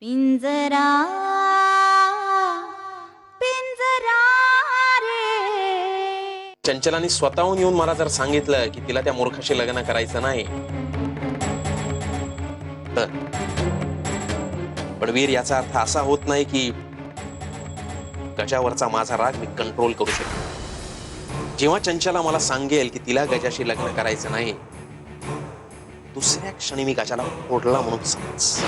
पिंजरा पिंजरा रे. चंचलाने स्वतःहून येऊन मला जर सांगितलं की तिला त्या मूर्खाशी लग्न करायचं नाही तर पण वीर, याचा अर्थ असा होत नाही की गजावरचा माझा राग मी कंट्रोल करू शकतो. जेव्हा चंचला मला सांगेल की तिला गजाशी लग्न करायचं नाही, दुसऱ्या क्षणी मी गजाला फोडला म्हणून समज.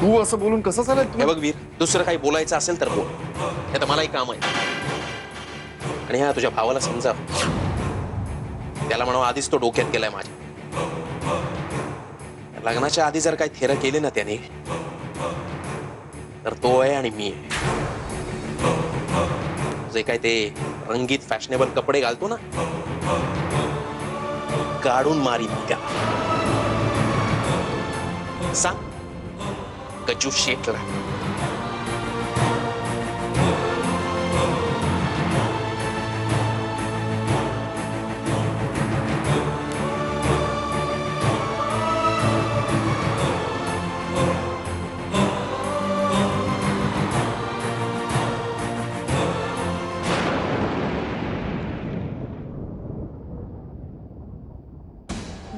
तू असं बोलून कसं चालेल? हे बघ वीर, दुसरं काही बोलायचं असेल तर बोल, हे तर मलाही काम आहे. आणि हा तुझ्या भावाला समजाव, त्याला म्हणावं आधीच तो डोक्यात गेलाय माझ्या. लग्नाच्या आधी जर काही थेरं केली ना त्याने, तर तो आहे आणि मी आहे. जे काय ते रंगीत फॅशनेबल कपडे घालतो ना, काढून मारी त्या. सांग गजू शेटला.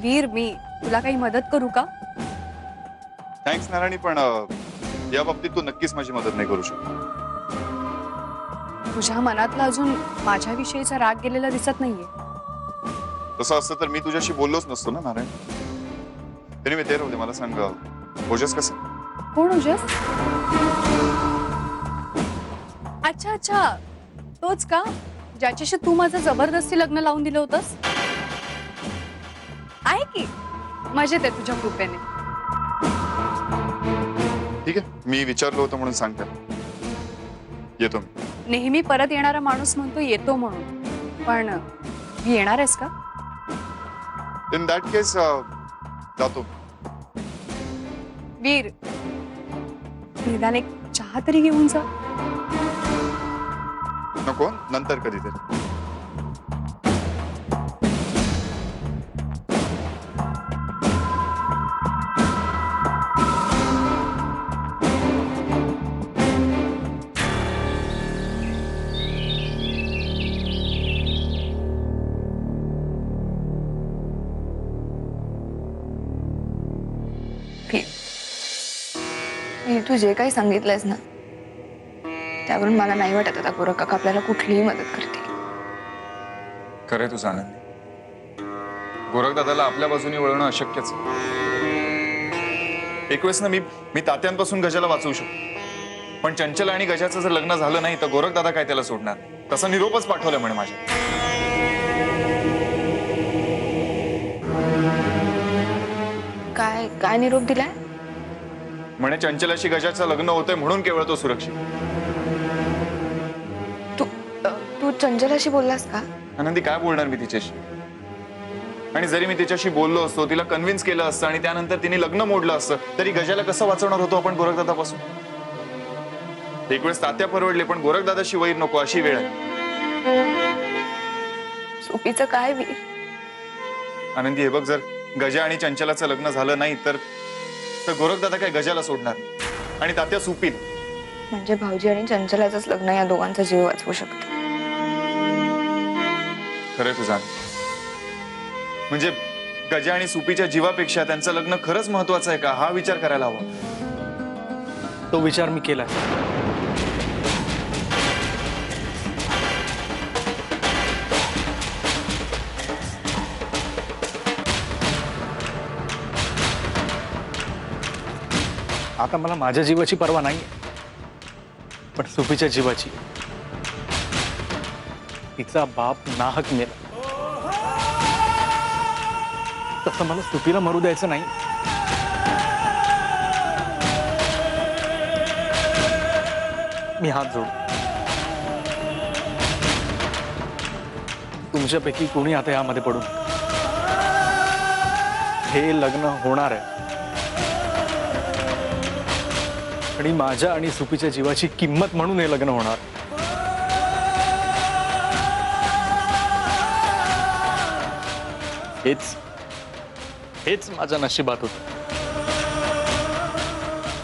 वीर, मी तुला काही मदत करू का? थँक्स नारायणी, पण या बाबतीत तू नक्कीच माझी मदत नाही करू शकत. तुझ्या मनातला अजून माझ्याविषयीचा राग गेलेला दिसत नाहीये. तसं असतं तर मी तुझ्याशी बोललोच नसतो ना नारायण. तरी मी ते राहू दे, मला सांग ओजस कसं? कोण ओजस? अच्छा अच्छा, तोच का ज्याच्याशी तू माझं जबरदस्ती लग्न लावून दिलं होतंस? आहे की मजेत आहे तुझ्या कृपेने. ठीक आहे, मी विचारलो होतं म्हणून सांगते. येतो मी. नेहमी परत येणारा माणूस म्हणतो येतो म्हणून, पण मी येणार आहेस का? इन दॅट केस जातो. वीर, निदान एक चहा तरी घेऊन जा. नको, नंतर कधीतरी. तू जे काही सांगितलंयस ना, त्यावरून मला नाही वाटत आता गोरख काका आपल्याला कुठलीही मदत करतील. खरंय तुझं आनंदी. गोरख दादाला आपल्या बाजूने वळणं अशक्यच. एक वेळेस ना मी तात्यांपासून गजाला वाचवू शकतो, पण चंचल आणि गजाचं जर लग्न झालं नाही तर गोरख दादा काय त्याला सोडणार? तसा निरोपच पाठवलाय म्हणे माझ्या. काय काय निरोप दिलाय? म्हणे चंचलाशी गजाचं लग्न होतंय म्हणून केवळ तो सुरक्षित. तू चंचलाशी बोललास का? आनंदी, काय बोलणार मी तिच्याशी? आणि जरी मी तिच्याशी बोललो असतो, तिला कन्व्हिन्स केलं असतं आणि त्यानंतर तिने लग्न मोडलं असतं, तरी गजाला कसं वाचवणार होतो आपण गोरख दादापासून? एक वेळेस तात्या परवडले, पण गोरख दादाशी वैर नको अशी वेळ आहे. सोपीचं काय वीर? आनंदी, हे बघ, जर गजा आणि चंचलाचं लग्न झालं नाही तर गोरख दादा काय गजाला सोडणार आणि तात्या सुपील. म्हणजे भाऊजी आणि चंचलाचंच लग्न या दोघांचा जीव वाचवू शकतं. खरंय तुझं. म्हणजे गजा आणि सुपीच्या जीवापेक्षा त्यांचं लग्न खरंच महत्वाचं आहे का, हा विचार करायला हवा. तो विचार मी केला. आता मला माझ्या जीवाची पर्वा नाही, पण सुपीच्या जीवाची. तिचा बाप नाहक मेला, तसं मला सुपीला मरू द्यायचं नाही. मी हात जोडतो. तुमच्यापैकी कोणी आता यामध्ये पडून, हे लग्न होणार आहे आणि माझ्या आणि सुपीच्या जीवाची किंमत म्हणून हे लग्न होणार. हेच माझ्या नशिबात होतं.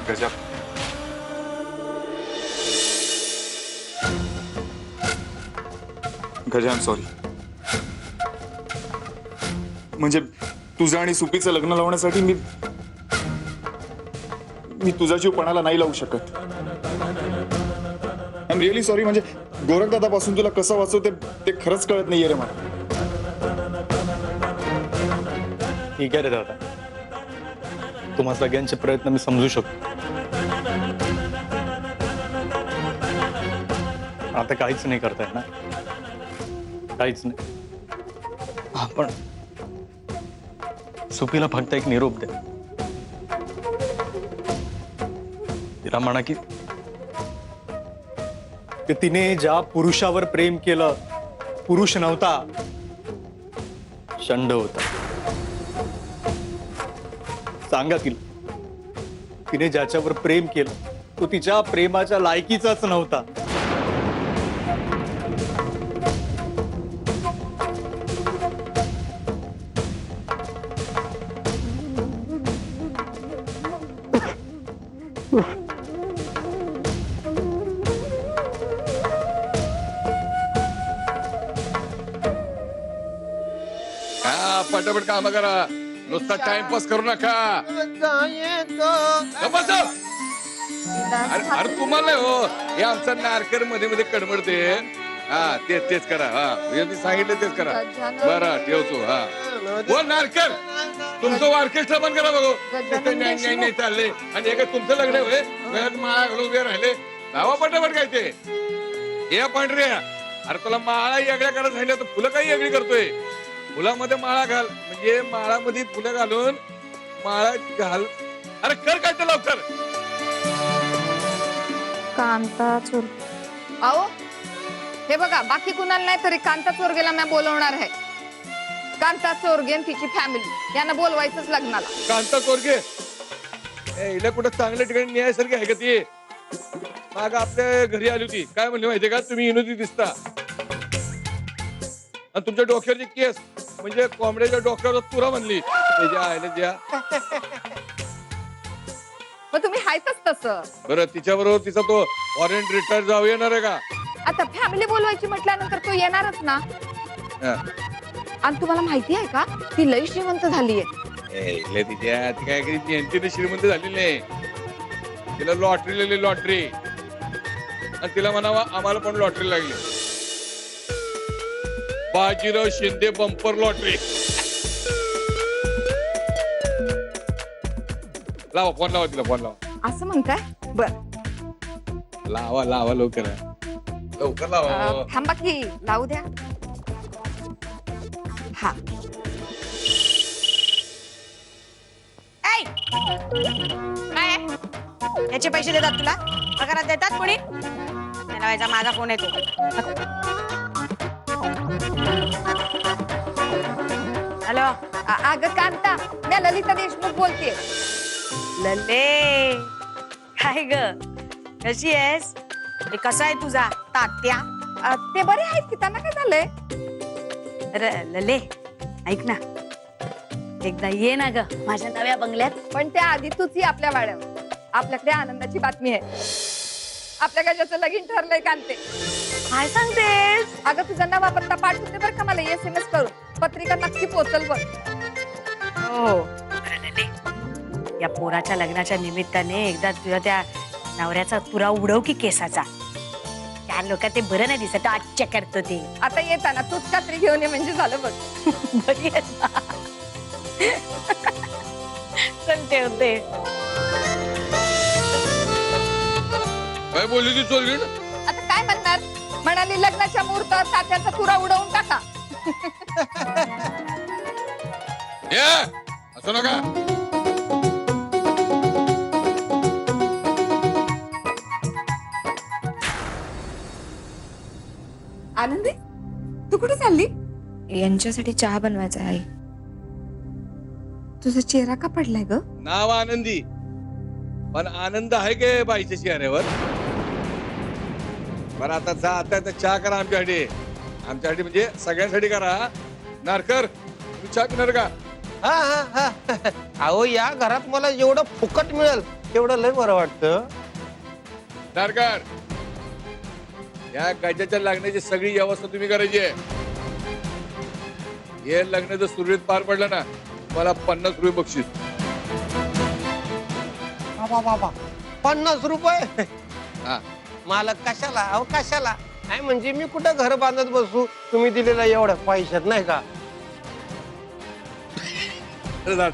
Gaja Gaja I am sorry. म्हणजे तुझं आणि सुपीचं लग्न लावण्यासाठी मी तुझा जीव पणाला नाही लावू शकत. I am really sorry. म्हणजे गोरखदादापासून तुला कसं वाचव ते खरंच कळत नाहीये रे मला. ठीक आहे रे दादा, तुम्हा सगळ्यांचे प्रयत्न मी समजू शकतो. आता काहीच नाही करताय ना, काहीच नाही. आपण सुपीला फक्त एक निरोप द्या. तिला म्हणा की तिने ज्या पुरुषावर प्रेम केलं, पुरुष नव्हता, षंड होता. सांगा तिला, तिने ज्याच्यावर प्रेम केलं तो तिच्या प्रेमाच्या लायकीचाच नव्हता. पटापट काम करा, नुसता टाइमपास करू नका. अरे तुम्हाला हो, हे आमचा नारकर मध्ये मध्ये कडमडते. हा तेच करा. हा मी सांगितलं तेच करा. बरं ठेवतो. हा बोल नारकर, तुमचं ऑर्केस्ट्रा बंद करा बघू. नाही चालले आणि एका तुमचं लग्न होय, गळ्यात माळा घालून उभे राहिले. लावा पटापट काय ते. हे पांढरे, अरे तुला माळा वेगळ्या करायला सांगितलं तर फुलं काही वेगळी करतोय. फुलामध्ये माळा घाल, म्हणजे माळामध्ये फुलं घालून माळा घाल. अरे कर काय ते लवकर. कांता चोर. अहो हे बघा, बाकी कुणाला नाही तरी कांता चोरगेला मी बोलवणार आहे. कांता चोरगे आणि तिची फॅमिली यांना बोलवायचंच लग्नाला. कांता चोरगे हिला कुठं चांगल्या ठिकाणी न्यायासारखी आहे का ती? माग आपल्या घरी आली होती, काय म्हणली माहितीये का, तुम्ही विनोदी दिसता आणि तुमच्या डोक्यावरची केस म्हणजे कोंबड्याच्या डोक्यावर तुरा म्हणली. मग तुम्ही हायतच तसं. बरं तिच्याबरोबर तिचा तो फॉरेन रिटायर जाऊ येणार आहे का? आता फॅमिली बोलवायची म्हटल्यानंतर तो येणारच ना. हा. आणि तुम्हाला माहिती आहे का, ती लई श्रीमंत झालीये. तिच्या ती काय नेमकी श्रीमंत झालेली नाही. तिला लॉटरी लागली, लॉटरी. आणि तिला म्हणावा आम्हाला पण लॉटरी लागली. Bajirao Shinde bumper lottery. लावा फोन, लावा तिला फोन लावा. असं म्हणताय? बर लावा लावा लवकर लवकर लावा. थांबा की लावू द्या. हा काय याचे पैसे देतात तुला? पगारात देतात कोणी? लावायचा माझा फोन येतो. हॅलो. अगं कांता, मी ललिता देशमुख बोलते. लल्ले, काय ग, कशी आहेस? कसा आहे तुझा तात्या? ते बरे आहेत की, त्यांना काय झालंय? अरे लल्ले, ऐक ना, एकदा ये ना ग माझ्या नव्या बंगल्यात. पण त्या आधी तूच ये आपल्या वाड्यावर. आपल्याकडे आनंदाची बातमी आहे. आपल्या गजाचं लगीन ठरलंय कांते. काय सांगतेस? अगं तुझा नवा पत्ता पाठवते बरं का मला SMS करून. पत्रिका नक्की पोचल बघ. हो. अरे लल्ले, या पोराच्या लग्नाच्या निमित्ताने एकदा तुझ्या त्या नवऱ्याचा तुरा उडव की केसाचा. त्या लोक ते बरं नाही दिसत, आजच्या करतो ते. आता येताना तूच कात्री घेऊन ये म्हणजे झालं बघ. बरी आहेस ना? चल ठेवते. काय बोलली ती चोरगीण? आता काय म्हणणार? म्हणाली लग्नाच्या मुहूर्तावर तात्याचा तुरा उडवून टाका. असं नका. आनंदी, तू कुठे चालली? यांच्यासाठी चहा बनवायचा आहे. तुझा चेहरा का पडलाय ग? नाव आनंदी, पण आनंद आहे के बाईच्या चेहऱ्यावर? बरं आता जा, आता चहा करा आमच्यासाठी. आमच्यासाठी म्हणजे सगळ्यांसाठी करा. नारकर, तू चहा पिणार का? हा हा हा अहो या घरात मला जेवढं फुकट मिळेल तेवढं लय बरं वाटतं. नारकर, या गजाच्या लग्नाची सगळी व्यवस्था तुम्ही करायची आहे. हे लग्न जर सुरळीत पार पडलं ना, मला 50 रुपये बक्षीस. बाबा 50 रुपये हा, मालक कशाला? अहो कशाला? नाही म्हणजे मी कुठं घर बांधत बसू तुम्ही दिलेला एवढ्या पैशात नाही का? अरे जा.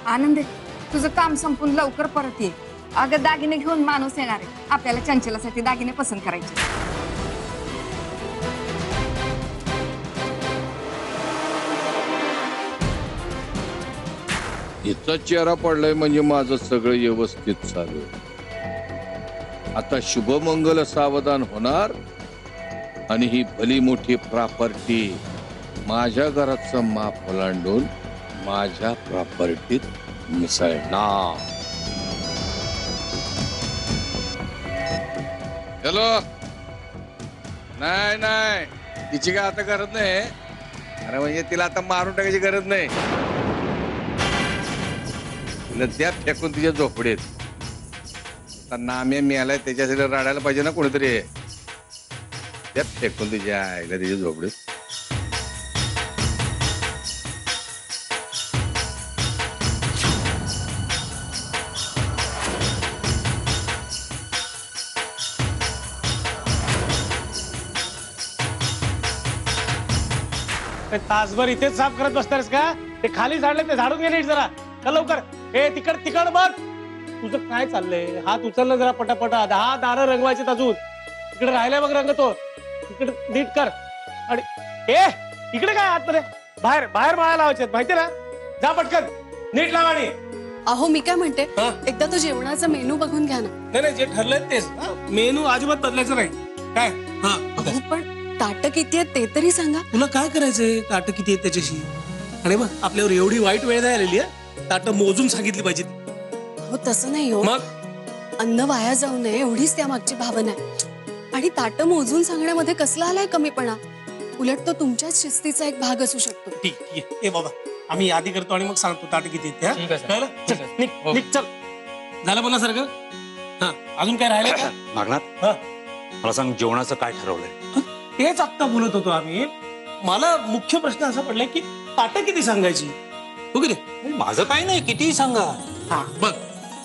आनंद तुझं काम संपून लवकर परत ये. अगं दागिने घेऊन माणूस येणार आहे. आपल्याला चंचलासाठी दागिने पसंत करायचे. हिचा चेहरा पडलाय म्हणजे माझं सगळं व्यवस्थित चालू आहे. आता शुभमंगल सावधान होणार आणि ही भली मोठी प्रॉपर्टी माझ्या घराचं माप ओलांडून माझ्या प्रॉपर्टीत मिसळणार. हॅलो, नाही नाही, तिची काय आता गरज नाही. अरे म्हणजे तिला आता मारून टाकायची गरज नाही. तिला त्या फेकून तिच्या झोपडीत. आता नाम्या मिळालाय त्याच्यासाठी रडायला पाहिजे ना कोणीतरी. त्या फेकून तिच्या आईला तिच्या झोपडीत. तासभर इथेच साफ करत बसतारस का? ते खाली झाडले ते झाडून घे नीट जरा. चल लवकर. हे तिकड बघ. तुझं काय चाललंय? हात उचललं जरा पटापटा. 10 दारं रंगवायचे अजून. तिकडे राहिलाय बघ रंग तो. तिकडे नीट कर. आणि ए इकडे काय आतमध्ये? बाहेर माळा लावायचे माहिती ना? जा पटकन नीट लावा. आणि अहो मी काय म्हणते, एकदा तो जेवणाचा मेनू बघून घ्या ना. नाही जे ठरलंय तेच. मेनू अजिबात बदलायचं नाही. काय? अहो, पण ताटं किती आहेत ते तरी सांगा. तुला काय करायचंय? ताटं किती आहेत त्याच्याशी? आणि मग आपल्यावर एवढी वाईट वेळ नाही आलेली आहे. ताटं मोजून सांगितली पाहिजे. हो तसं नाही हो. मग अन्न वाया जाऊ नये एवढीच त्या मागची भावना आहे. आणि ताटं मोजून सांगण्यामध्ये कसला आलाय कमीपणा? उलट तो तुमच्याच शिस्तीचा एक भाग असू शकतो. ठीक आहे. ए बाबा, आम्ही यादी करतो आणि मग सांगतो ताटं किती आहेत ते. कळलं? चल, निघ, चल. झालं बोला सारखं. हा, अजून काय राहिलं का? नागनाथ, हा, मला सांग जेवणाचं काय ठरवलंय? तेच आत्ता बोलत होतो आम्ही. मला मुख्य प्रश्न असा पडलाय की ताटं किती सांगायची? हो की नाही? माझं काय नाही, कितीही सांगा. हा बघ,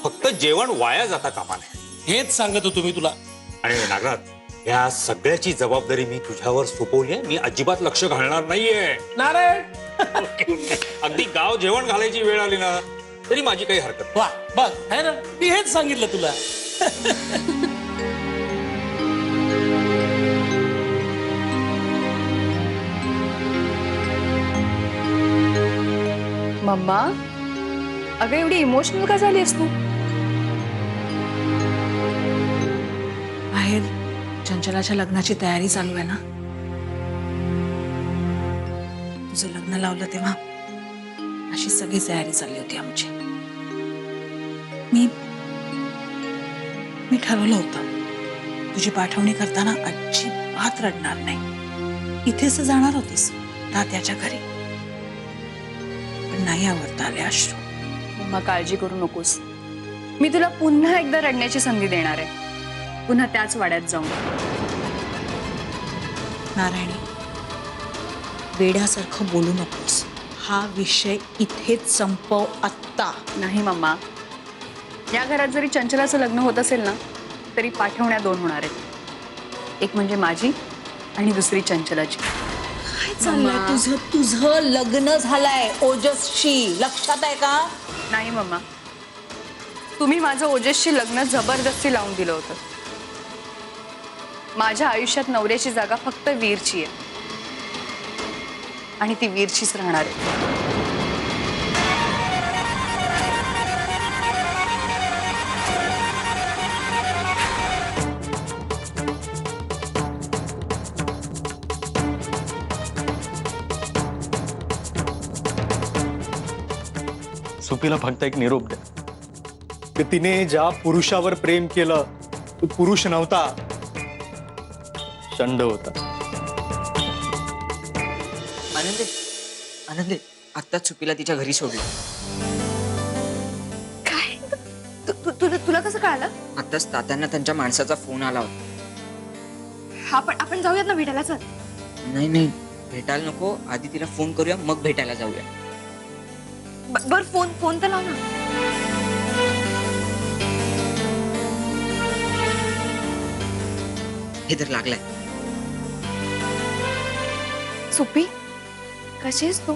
फक्त जेवण वाया जाता कामा नये. हेच सांगत होतो मी तुला. आणि नागनाथ, या सगळ्याची जबाबदारी मी तुझ्यावर सोपवली आहे. मी अजिबात लक्ष घालणार नाहीये. नारायण, अगदी गाव जेवण घालायची वेळ आली ना तरी माझी काही हरकत नाही. वा बघ, आहे ना, मी हेच सांगितलं तुला. मम्मा अगं एवढी इमोशनल का झालीस तू? बाहेर चंचलाच्या लग्नाची तयारी चालू आहे ना. तुझं लग्न लावलं तेव्हा अशी सगळी तयारी चालली होती आमची. मी ठरवलं होतं तुझी पाठवणी करताना अजिबात रडणार नाही. इथेच जाणार होतीस तात्याच्या घरी, पण नाही आवडता आले अश्रू. मम्मा काळजी करू नकोस. मी तुला पुन्हा एकदा रडण्याची संधी देणार आहे. पुन्हा त्याच वाड्यात जाऊन. नारायणी, वेड्यासारखं बोलू नकोस. हा विषय इथेच संपव आत्ता. नाही मम्मा, या घरात जरी चंचलाचं लग्न होत असेल ना तरी पाठवण्या 2 होणार आहेत. एक म्हणजे माझी आणि दुसरी चंचलाची. काय चाललंय तुझं लग्न झालंय ओजसशी, लक्षात आहे का? नाही मम्मा, तुम्ही माझं ओजसशी लग्न जबरदस्ती लावून दिलं होतं. माझ्या आयुष्यात नवऱ्याची जागा फक्त वीरची आहे आणि ती वीरचीच राहणार आहे. सुपीला फक्त एक निरोप द्या की तिने ज्या पुरुषावर प्रेम केलं तो पुरुष नव्हता, षंड होता. आनंद आनंदे आत्ताच सुपीला तिच्या घरी सोडलं. काय तुला कसं कळालं? आत्ताच तात्यांना त्यांच्या माणसाचा फोन आला होता. आपण जाऊयात ना भेटायला. चल. नाही नाही, भेटायला नको, आधी तिला फोन करूया मग भेटायला जाऊया. बर फोन तर लाव ना. हे तर लागलाय. सुपी कशी आहेस तू?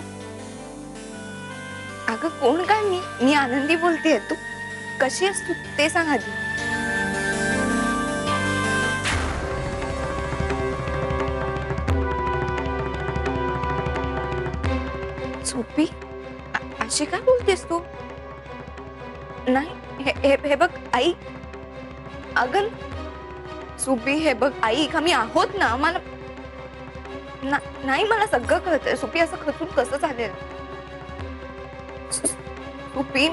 अगं कोण काय? मी आनंदी बोलतेय. तू कशी आहेस तू ते सांग आधी. सुपी अशी काय बोलतेस तू? नाही हे बघ आई. अगं सुपी हे बघ आई, आम्ही आहोत ना. मला नाही, मला सगळं कळतंय. सुपी असं खचून कसं झालं? सुपी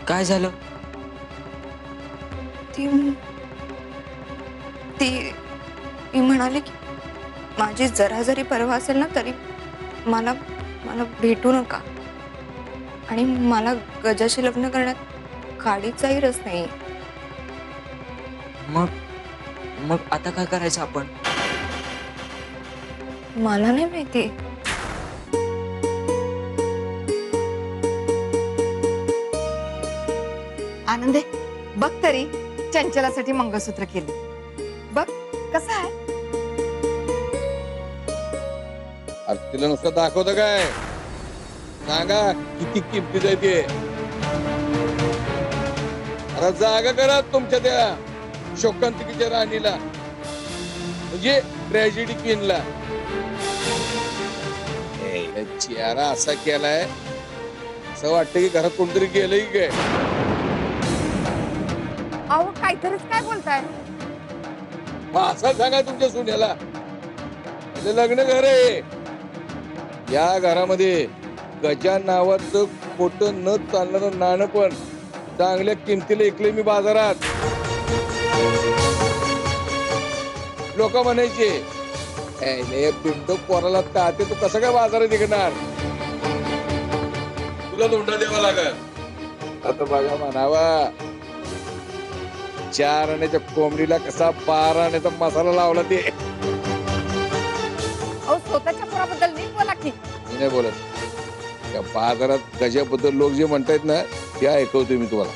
काय झालं? ती म्हणाली की माझी जरा जरी परवा असेल ना तरी मला भेटू नका. आणि मला गजाशी लग्न करण्यात काडीचाही रस नाही. मग आता काय करायचं आपण? मला नाही माहिती. आनंदे बघ तरी चंचलासाठी मंगळसूत्र केले. बघ कसं आहे. अरे तिला नुसतं दाखवतं काय? सांगा किती किमतीच आहे ते. अरे जागा करा तुमच्या त्या शोकांतिकीच्या राणीला, म्हणजे ट्रॅजेडी क्वीनला. चेहरा असा केलाय असं वाटतं की घरात कोणतरी गेलंय की काय. अहो काहीतरीच काय बोलताय? असं सांगा तुमच्या सुनेला, लग्न घर आहे. या घरामध्ये गजा नावाचं खोटं न चालणारं नाणं पण चांगल्या किमतीला ऐकले मी बाजारात. लोक म्हणायचे पिंटो पोराला ताते, तू कसं काय बाजारात निघणार? तुला धोंडा द्यावा लागल. आता बघा म्हणावा 4 आण्याच्या कोंबडीला कसा 12 आण्याचा मसाला लावला ते. अहो स्वतःच्या पोराबद्दल नीट बोला की. मी नाही बोलत. त्या बाजारात गजाबद्दल लोक जे म्हणतायत ना ते ऐकवतोय मी तुम्हाला.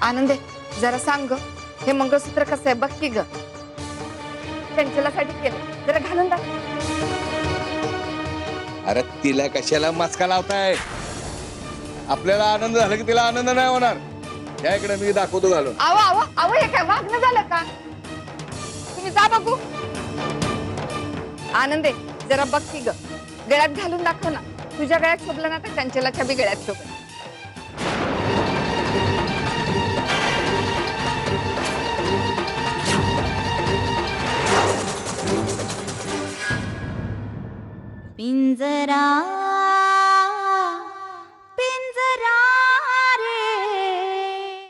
आनंदे जरा सांग ग, हे मंगळसूत्र कसं आहे बघ की ग. चंचलासाठी केलं, जरा घालून दाखव. अरे तिला कशाला मस्का लावताय? आपल्याला आनंद झाला की तिला आनंद नाही होणार. त्या इकडे मी दाखवतो घालून. आव हे काय वागणं झालं का? तुम्ही जा बघू. आनंदे जरा बघ की ग, गळ्यात घालून दाखव ना. तुझ्या गळ्यात शोभलं ना तर चंचलाच्या बी गळ्यात शोभलं. पिंजरा